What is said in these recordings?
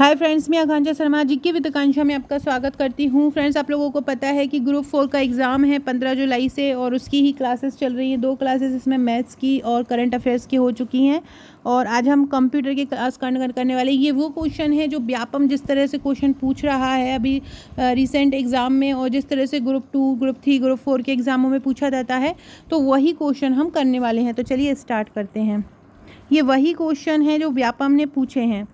Hi friends, मैं आकांक्षा शर्मा जी की with आकांक्षा में आपका स्वागत करती हूँ। फ्रेंड्स, आप लोगों को पता है कि ग्रुप 4 का एग्ज़ाम है 15 जुलाई से और उसकी ही क्लासेस चल रही हैं। 2 क्लासेस इसमें मैथ्स की और करंट अफेयर्स की हो चुकी हैं और आज हम कंप्यूटर की क्लास करने वाले। ये वो क्वेश्चन है जो व्यापम जिस तरह से क्वेश्चन पूछ रहा है अभी रिसेंट एग्ज़ाम में और जिस तरह से ग्रुप 2, ग्रुप 3, ग्रुप 4 के एग्ज़ामों में पूछा जाता है, तो वही क्वेश्चन हम करने वाले हैं। तो चलिए स्टार्ट करते हैं। ये वही क्वेश्चन है जो व्यापम ने पूछे हैं।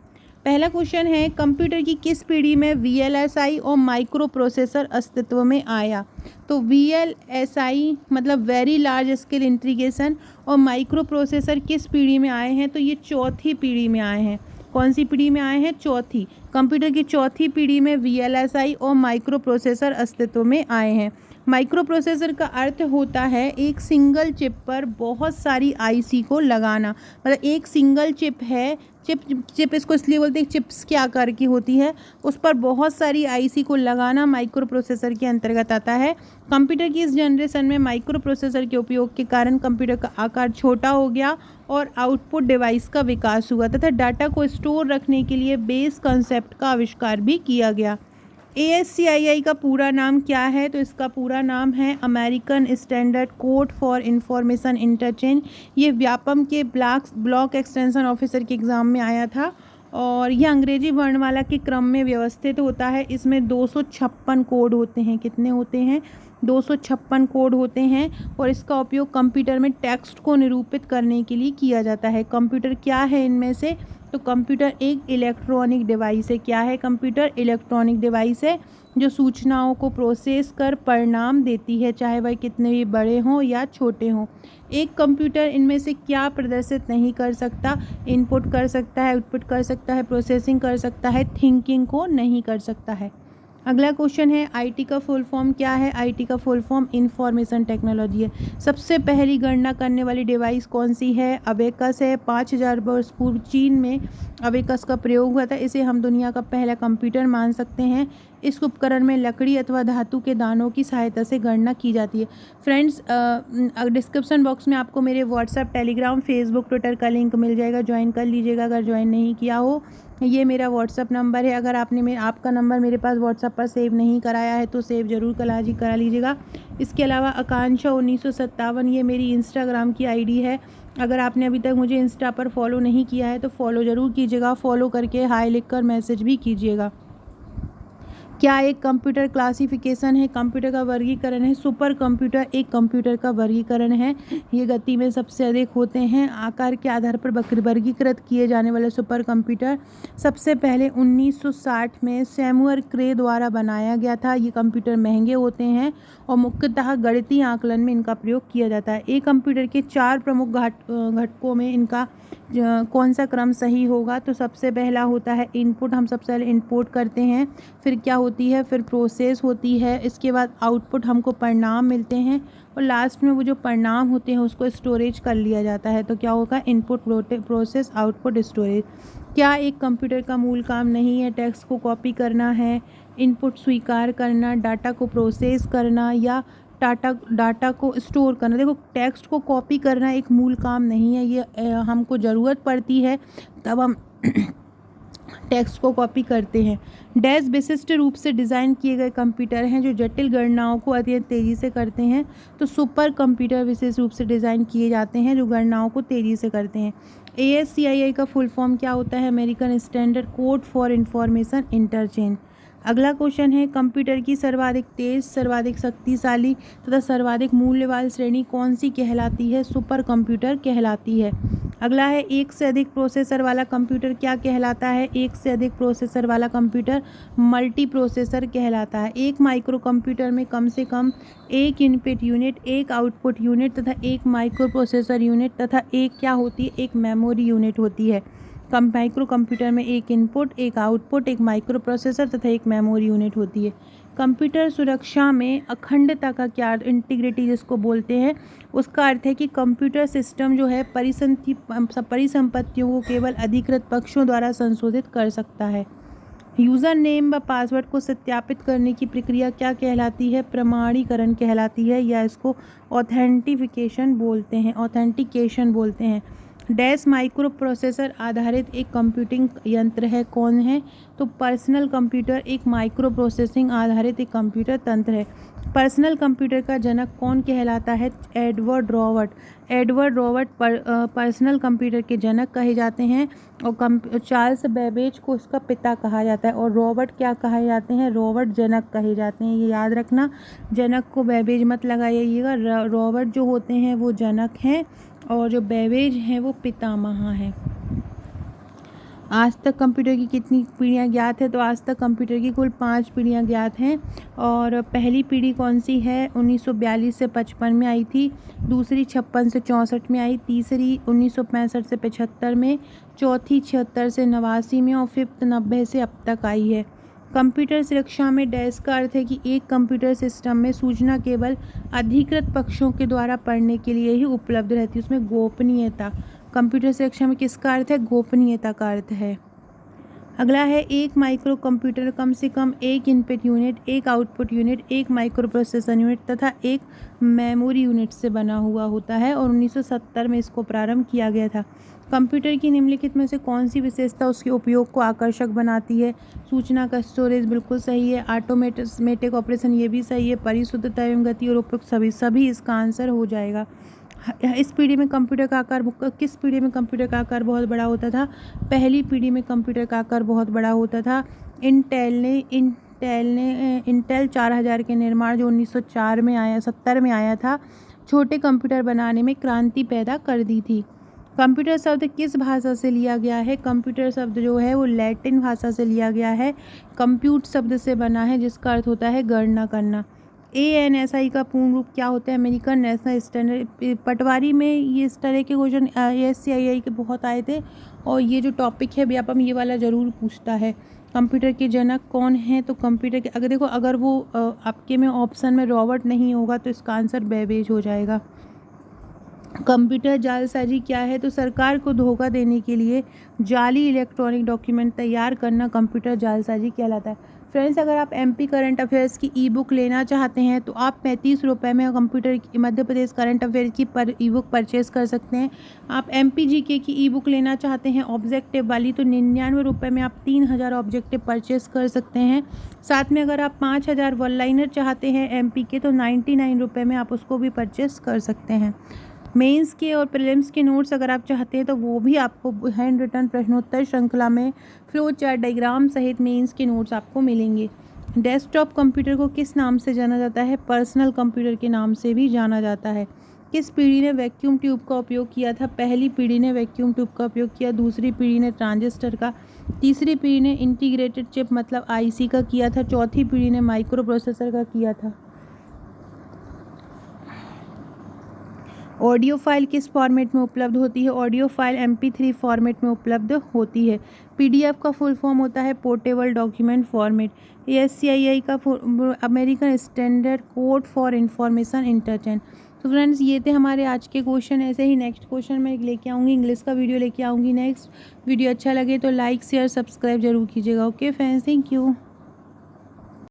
पहला क्वेश्चन है, कंप्यूटर की किस पीढ़ी में वीएलएसआई और माइक्रो प्रोसेसर अस्तित्व में आया? तो वीएलएसआई मतलब वेरी लार्ज स्केल इंटीग्रेशन और माइक्रो प्रोसेसर किस पीढ़ी में आए हैं? तो ये चौथी पीढ़ी में आए हैं। कौन सी पीढ़ी में आए हैं? चौथी। कंप्यूटर की चौथी पीढ़ी में वीएलएसआई और माइक्रो प्रोसेसर अस्तित्व में आए हैं। माइक्रो प्रोसेसर का अर्थ होता है एक सिंगल चिप पर बहुत सारी आईसी को लगाना। मतलब एक सिंगल चिप है, चिप इसको इसलिए बोलते हैं, चिप्स के आकार की होती है, उस पर बहुत सारी आईसी को लगाना माइक्रो प्रोसेसर के अंतर्गत आता है। कंप्यूटर की इस जनरेशन में माइक्रो प्रोसेसर के उपयोग के कारण कंप्यूटर का आकार छोटा हो गया और आउटपुट डिवाइस का विकास हुआ तथा डाटा को स्टोर रखने के लिए बेस कंसेप्ट का आविष्कार भी किया गया। ASCII का पूरा नाम क्या है? तो इसका पूरा नाम है American standard code for information interchange. ये व्यापम के ब्लॉक एक्सटेंशन ऑफिसर के एग्ज़ाम में आया था और यह अंग्रेजी वर्णमाला के क्रम में व्यवस्थित होता है। इसमें 256 कोड होते हैं। कितने होते हैं? 256 कोड होते हैं और इसका उपयोग कंप्यूटर में टेक्स्ट को निरूपित करने के लिए किया जाता है। कंप्यूटर क्या है इनमें से? तो कंप्यूटर एक इलेक्ट्रॉनिक डिवाइस है। क्या है कंप्यूटर? इलेक्ट्रॉनिक डिवाइस है जो सूचनाओं को प्रोसेस कर परिणाम देती है, चाहे वह कितने भी बड़े हों या छोटे हों। एक कंप्यूटर इनमें से क्या प्रदर्शित नहीं कर सकता? इनपुट कर सकता है, आउटपुट कर सकता है, प्रोसेसिंग कर सकता है, थिंकिंग को नहीं कर सकता है। अगला क्वेश्चन है, आईटी का फुल फॉर्म क्या है? आईटी का फुल फॉर्म इंफॉर्मेशन टेक्नोलॉजी है। सबसे पहली गणना करने वाली डिवाइस कौन सी है? अबेकस है। 5000 वर्ष पूर्व चीन में अबेकस का प्रयोग हुआ था। इसे हम दुनिया का पहला कंप्यूटर मान सकते हैं। इस उपकरण में लकड़ी अथवा धातु के दानों की सहायता से गणना की जाती है। फ्रेंड्स, डिस्क्रिप्शन बॉक्स में आपको मेरे व्हाट्सएप, टेलीग्राम, फेसबुक, ट्विटर का लिंक मिल जाएगा, ज्वाइन कर लीजिएगा अगर ज्वाइन नहीं किया हो। ये मेरा व्हाट्सअप नंबर है। अगर आपने आपका नंबर मेरे पास व्हाट्सअप पर सेव नहीं कराया है तो सेव ज़रूर करा लीजिएगा। इसके अलावा आकांक्षा 1957 ये मेरी इंस्टाग्राम की आईडी है। अगर आपने अभी तक मुझे इंस्टा पर फॉलो नहीं किया है तो फॉलो ज़रूर कीजिएगा। फॉलो करके हाय लिखकर मैसेज भी कीजिएगा। क्या एक कंप्यूटर क्लासिफिकेशन है? कंप्यूटर का वर्गीकरण है। सुपर कंप्यूटर एक कंप्यूटर का वर्गीकरण है। ये गति में सबसे अधिक होते हैं। आकार के आधार पर वर्गीकृत किए जाने वाले सुपर कंप्यूटर सबसे पहले 1960 में सैमुअल क्रे द्वारा बनाया गया था। ये कंप्यूटर महंगे होते हैं और मुख्यतः गणितीय आकलन में इनका प्रयोग किया जाता है। एक कंप्यूटर के 4 प्रमुख घटकों में इनका कौन सा क्रम सही होगा? तो सबसे पहला होता है इनपुट। हम सबसे पहले इनपुट करते हैं, फिर क्या होती है? फिर प्रोसेस होती है। इसके बाद आउटपुट, हमको परिणाम मिलते हैं और लास्ट में वो जो परिणाम होते हैं उसको स्टोरेज कर लिया जाता है। तो क्या होगा? Input, process, output, storage. क्या एक कंप्यूटर का मूल काम नहीं है टेक्स्ट को कॉपी करना है, इनपुट स्वीकार करना, डाटा को प्रोसेस करना या डाटा को स्टोर करना? देखो, टेक्स्ट को कॉपी करना एक मूल काम नहीं है। ये हमको ज़रूरत पड़ती है तब हम टेक्स्ट को कॉपी करते हैं। डैश विशिष्ट रूप से डिज़ाइन किए गए कंप्यूटर हैं जो जटिल गणनाओं को अत्यंत तेज़ी से करते हैं। तो सुपर कंप्यूटर विशेष रूप से डिज़ाइन किए जाते हैं जो गणनाओं को तेज़ी से करते हैं। ASCII का फुल फॉर्म क्या होता है? American standard code for information interchange. अगला क्वेश्चन है, कंप्यूटर की सर्वाधिक तेज, सर्वाधिक शक्तिशाली तथा सर्वाधिक मूल्यवान श्रेणी कौन सी कहलाती है? सुपर कंप्यूटर कहलाती है। अगला है, एक से अधिक प्रोसेसर वाला कंप्यूटर क्या कहलाता है? एक से अधिक प्रोसेसर वाला कंप्यूटर मल्टी प्रोसेसर कहलाता है। एक माइक्रो कंप्यूटर में कम से कम एक इनपुट यूनिट, एक आउटपुट यूनिट तथा एक माइक्रो प्रोसेसर यूनिट तथा एक क्या होती है? एक मेमोरी यूनिट होती है। माइक्रो कंप्यूटर में एक इनपुट, एक आउटपुट, एक माइक्रो प्रोसेसर तथा एक मेमोरी यूनिट होती है। कंप्यूटर सुरक्षा में अखंडता का क्या अर्थ? इंटीग्रिटी जिसको बोलते हैं, उसका अर्थ है कि कंप्यूटर सिस्टम जो है परिसंपत्तियों को केवल अधिकृत पक्षों द्वारा संशोधित कर सकता है। यूज़र नेम व पासवर्ड को सत्यापित करने की प्रक्रिया क्या कहलाती है? प्रमाणीकरण कहलाती है या इसको ऑथेंटिकेशन बोलते हैं। डैश माइक्रो प्रोसेसर आधारित एक कंप्यूटिंग यंत्र है, कौन है? तो पर्सनल कंप्यूटर एक माइक्रो प्रोसेसिंग आधारित एक कंप्यूटर तंत्र है। पर्सनल कंप्यूटर का जनक कौन कहलाता है? Edward Robert. Edward Robert personal computer के जनक कहे जाते हैं और चार्ल्स बेबेज को उसका पिता कहा जाता है। और रॉबर्ट क्या कहे जाते हैं? रॉबर्ट जनक कहे जाते हैं। ये याद रखना, जनक को बेबेज मत लगाइएगा। रॉबर्ट जो होते हैं वो जनक हैं और जो बेबेज हैं वो पितामह हैं। आज तक कंप्यूटर की कितनी पीढ़ियाँ ज्ञात है? तो आज तक कंप्यूटर की कुल 5 पीढ़ियाँ ज्ञात हैं। और पहली पीढ़ी कौन सी है? 1942 से 55 में आई थी। दूसरी 56 से 64 में आई। तीसरी 1965 से 75 में। चौथी 76 से 89 में और फिफ्थ 90 से अब तक आई है। कंप्यूटर सुरक्षा में डैश का अर्थ है कि एक कंप्यूटर सिस्टम में सूचना केवल अधिकृत पक्षों के द्वारा पढ़ने के लिए ही उपलब्ध रहती है, उसमें गोपनीयता। कंप्यूटर सुरक्षा में किसका अर्थ है? गोपनीयता का अर्थ है। अगला है, एक माइक्रो कंप्यूटर कम से कम एक इनपुट यूनिट, एक आउटपुट यूनिट, एक माइक्रो प्रोसेसर यूनिट तथा एक मेमोरी यूनिट से बना हुआ होता है और 1970 में इसको प्रारंभ किया गया था। कंप्यूटर की निम्नलिखित में से कौन सी विशेषता उसके उपयोग को आकर्षक बनाती है? सूचना का स्टोरेज बिल्कुल सही है। ऑटोमेटिक ऑपरेशन ये भी सही है। परिशुद्धता एवं गति और उपयुक्त सभी इसका आंसर हो जाएगा। इस पीढ़ी में कंप्यूटर का आकार किस पीढ़ी में कंप्यूटर का आकार बहुत बड़ा होता था? पहली पीढ़ी में कंप्यूटर का आकार बहुत बड़ा होता था। इंटेल 4000 के निर्माण जो 1970 में आया था, छोटे कंप्यूटर बनाने में क्रांति पैदा कर दी थी। कंप्यूटर शब्द किस भाषा से लिया गया है? कंप्यूटर शब्द जो है वो लैटिन भाषा से लिया गया है। कंप्यूट शब्द से बना है जिसका अर्थ होता है गणना करना। ANSI का पूर्ण रूप क्या होता है? American national standard. पटवारी में ये इस तरह के क्वेश्चन ASCII के बहुत आए थे और ये जो टॉपिक है व्यापम ये वाला ज़रूर पूछता है। कंप्यूटर के जनक कौन है? तो कंप्यूटर के अगर देखो अगर वो आपके में ऑप्शन में रॉबर्ट नहीं होगा तो इसका आंसर बेबेज हो जाएगा। कंप्यूटर जालसाजी क्या है? तो सरकार को धोखा देने के लिए जाली इलेक्ट्रॉनिक डॉक्यूमेंट तैयार करना कंप्यूटर जालसाजी कहलाता है। फ्रेंड्स, अगर आप MP करंट अफेयर्स की ई बुक लेना चाहते हैं तो आप 35 रुपये में मध्य प्रदेश करंट अफेयर की ई बुक परचेज़ कर सकते हैं। आप MP GK की ई बुक लेना चाहते हैं ऑब्जेक्टिव वाली तो 99 रुपये में आप 3000 ऑब्जेक्टिव परचेज़ कर सकते हैं। साथ में अगर आप 5000 वन लाइनर चाहते हैं MP के तो 99 रुपये में आप उसको भी परचेज़ कर सकते हैं। मेंस के और प्रीलिम्स के नोट्स अगर आप चाहते हैं तो वो भी आपको हैंड रिटन प्रश्नोत्तर श्रृंखला में फ्लो चार्ट डायग्राम सहित मेंस के नोट्स आपको मिलेंगे। डेस्कटॉप कंप्यूटर को किस नाम से जाना जाता है? पर्सनल कंप्यूटर के नाम से भी जाना जाता है। किस पीढ़ी ने वैक्यूम ट्यूब का उपयोग किया था? पहली पीढ़ी ने वैक्यूम ट्यूब का उपयोग किया। दूसरी पीढ़ी ने ट्रांजिस्टर का। तीसरी पीढ़ी ने इंटीग्रेटेड चिप मतलब IC का किया था। चौथी पीढ़ी ने माइक्रो प्रोसेसर का किया था। ऑडियो फाइल किस फॉर्मेट में उपलब्ध होती है? ऑडियो फाइल MP3 फॉर्मेट में उपलब्ध होती है। PDF का फुल फॉर्म होता है पोर्टेबल डॉक्यूमेंट फॉर्मेट। ASCII का American standard code for information interchange. तो फ्रेंड्स, ये थे हमारे आज के क्वेश्चन। ऐसे ही नेक्स्ट क्वेश्चन मैं लेके आऊँगी, इंग्लिश का वीडियो लेके आऊँगी नेक्स्ट। वीडियो अच्छा लगे तो लाइक शेयर सब्सक्राइब जरूर कीजिएगा। Okay friends, thank you.